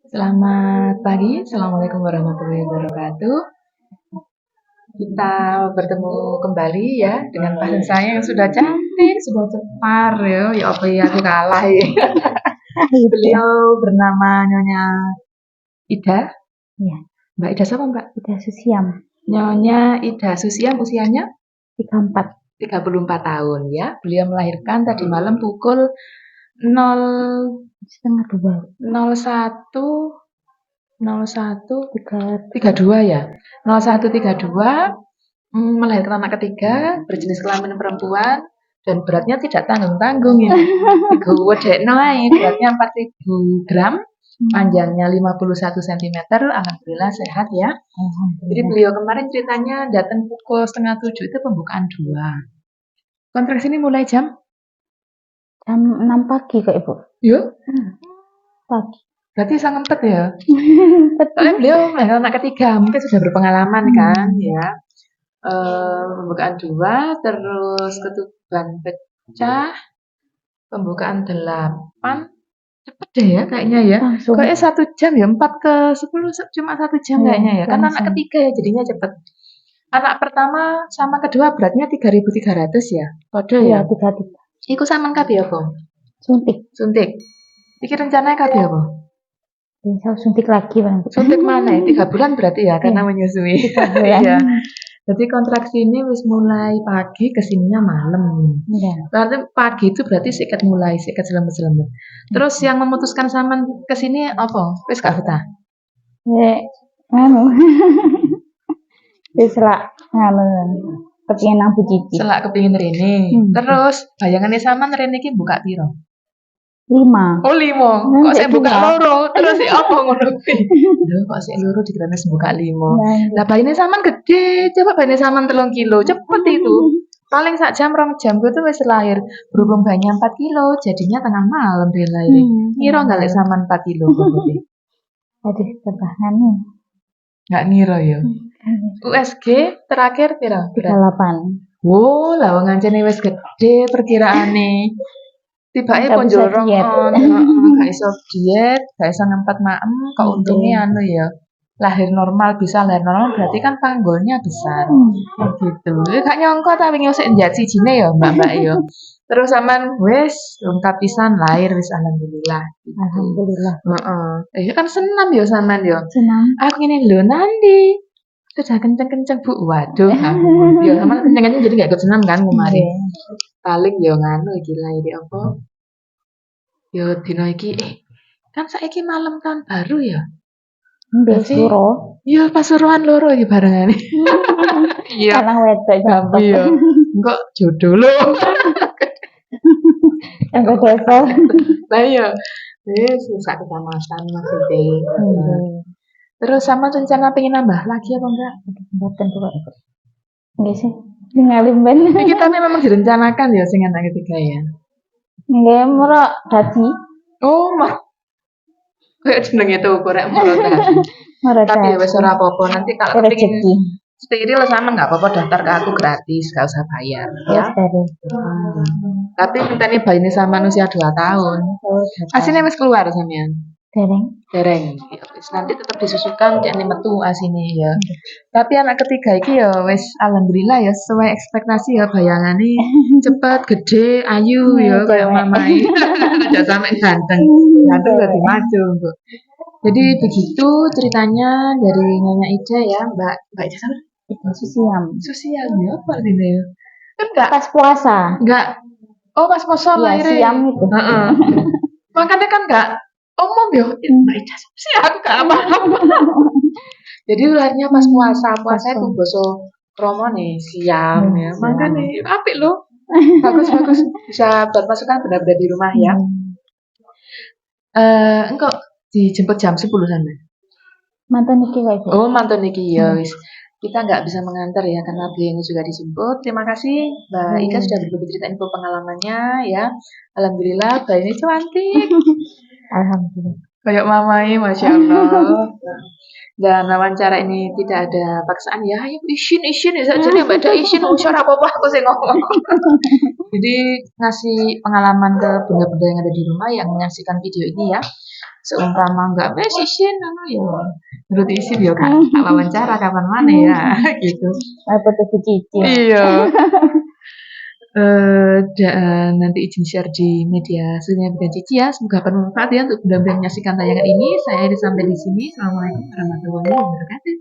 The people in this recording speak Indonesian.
Selamat pagi, Assalamualaikum warahmatullahi wabarakatuh. Kita bertemu kembali ya dengan pasien saya yang sudah cantik, sudah cepar ya. Ya apa ya, aku kalah ya. Beliau bernama Nyonya Ida. Ya, Mbak Ida siapa Mbak? Ida Susiam, Nyonya Ida Susiam, usianya 34. 34 tahun ya. Beliau melahirkan tadi malam pukul 0 Setengah 2. 01 Tiga. 32 ya. 0132 melahirkan anak ketiga berjenis kelamin perempuan dan beratnya tidak tanggung-tanggung ini. Gedekno ae, beratnya 4000 gram, panjangnya 51 cm. Alhamdulillah sehat ya. Jadi beliau kemarin ceritanya datang pukul setengah 7 itu pembukaan 2. Kontraksi ini mulai jam Jam 6 pagi kok Ibu. yuk. Pagi. Berarti sangat empet ya. Soalnya beliau melahirkan anak ketiga, mungkin sudah berpengalaman kan ya. Pembukaan 2, terus ketuban pecah, pembukaan 8, cepet deh ya kayaknya ya. Langsung. Kayaknya 1 jam ya, 4 ke 10 cuma 1 jam kayaknya ya. Kan anak langsung. ketiga ya jadinya cepet. Anak pertama sama kedua beratnya 3.300 ya. Podo Ya, ya. 33. Iku saman kabeh apa? Suntik. Suntik. Iki rencananya kabeh apa? Saya suntik lagi Bang. Suntik mana ya? 3 bulan berarti ya karena Iya. menyusui. 3 bulan. Iya. Jadi kontraksi ini wis mulai pagi kesininya malam. Iya. Berarti pagi itu berarti sikat mulai, sikat selamat-selamat. Terus yang memutuskan sampean kesini apa? Wis gak betah. Anu. Wis lah anu. Kepengin nang cici. Selak kepingin rene. Terus bayangannya sampean rene iki buka piro? 5. Oh 5. Kok saya buka loro? Terus si apa ngono kuwi? Lho kok sik loro dikirane buka 5. Lah bayine sampean gede, coba bayine sampean 3 kilo, cepet itu. Paling sak jam 2 jam gue tuh wis lahir. Berhubung bayinya 4 kilo, jadinya tengah malam dia lahir. Ngira enggak lek sampean 4 kilo berarti. Aduh, anu. Enggak ngira ya. USG terakhir piro? 38. Wow, lah wong ngancene wis gede perkiraane. Tibake Nggak pun bisa jorong diet. gak iso diet, gak iso ngempet maem, kok untungnya anu ya. Lahir normal bisa lahir normal berarti kan panggulnya besar. Gitu. Gak nyongko ta wingi sik njat sijine ya, Mbak-mbak ya. Terus sampean wis lengkap pisan lahir wis alhamdulillah. Gitu. Alhamdulillah. Heeh. Kan senam ya sampean ya. Senang. Aku ngene lho nanti. Sudah kenceng-kenceng Bu. Waduh, ya sampean kenceng-kenceng jadi gak ikut senam kan kemarin. Paling ya nganu iki lahir apa? Ya dina iki kan saiki malam tahun baru ya. Berarti loro. Iya pasuruan loro iki barengane. Iya. Lanang wedok Tapi ya kok jodoh lho. Enggak desa. Lah iya. Wis sak kecamatan maksudnya. Terus sama rencana pengen nambah lagi apa enggak? Mboten kok. Nggih sih. Ningali ben. Iki tapi memang direncanakan ya sing anak ketiga ya. Nggih, murah dadi. Oh, mah. Kayak jenenge tuh korek murah tadi. Tapi ya wis ora apa-apa. Nanti kalau pengen steril sama nggak apa-apa daftar ke aku gratis, nggak usah bayar ya. Tapi mintanya bayinya sama manusia 2 tahun. Asinnya wis keluar sampean. Dereng. Nanti tetap disusukan di metu asine ya. Tapi anak ketiga iki ya wis alhamdulillah ya sesuai ekspektasi ya bayangane cepet, gede, ayu ya kayak mamai. Aja sampe ganteng. Ganteng dadi maju, Bu. Jadi begitu ceritanya dari Nyonya Ida ya, Mbak Ida sama? Susiam ya apa artinya ya? Kan enggak pas puasa. Enggak. Oh, pas puasa lahir. Siam itu. Makanya kan enggak umum ya. Mbak Ida sih aku enggak apa-apa. Jadi lahirnya pas puasa. Puasa itu basa Romo nih, siam ya. Makanya apik loh. Bagus bisa buat masukan benda-benda di rumah ya. Engkau dijemput jam 10 sana. Mantan niki wae. Oh, mantan niki ya wis. Kita nggak bisa mengantar ya karena beliau juga dijemput. Terima kasih Mbak Ika sudah berbagi cerita info pengalamannya ya. Alhamdulillah Mbak ini cantik. Alhamdulillah. Kayak mamai, masya Allah. Dan wawancara ini tidak ada paksaan ya, ayo isin ya jadi mbak ada isin usah apa-apa aku sih ngomong. Jadi ngasih pengalaman ke bunda-bunda yang ada di rumah yang menyaksikan video ini ya. Seumpama enggak wes isin ya. Menurut isin ya kan wawancara kapan mana ya gitu. Apa tuh cicil? Iya. Dan nanti izin share di media sosialnya Bunda Cici ya. Semoga bermanfaat ya untuk bunda-bunda menyaksikan tayangan ini. Saya sampai di sini. Assalamualaikum warahmatullahi wabarakatuh.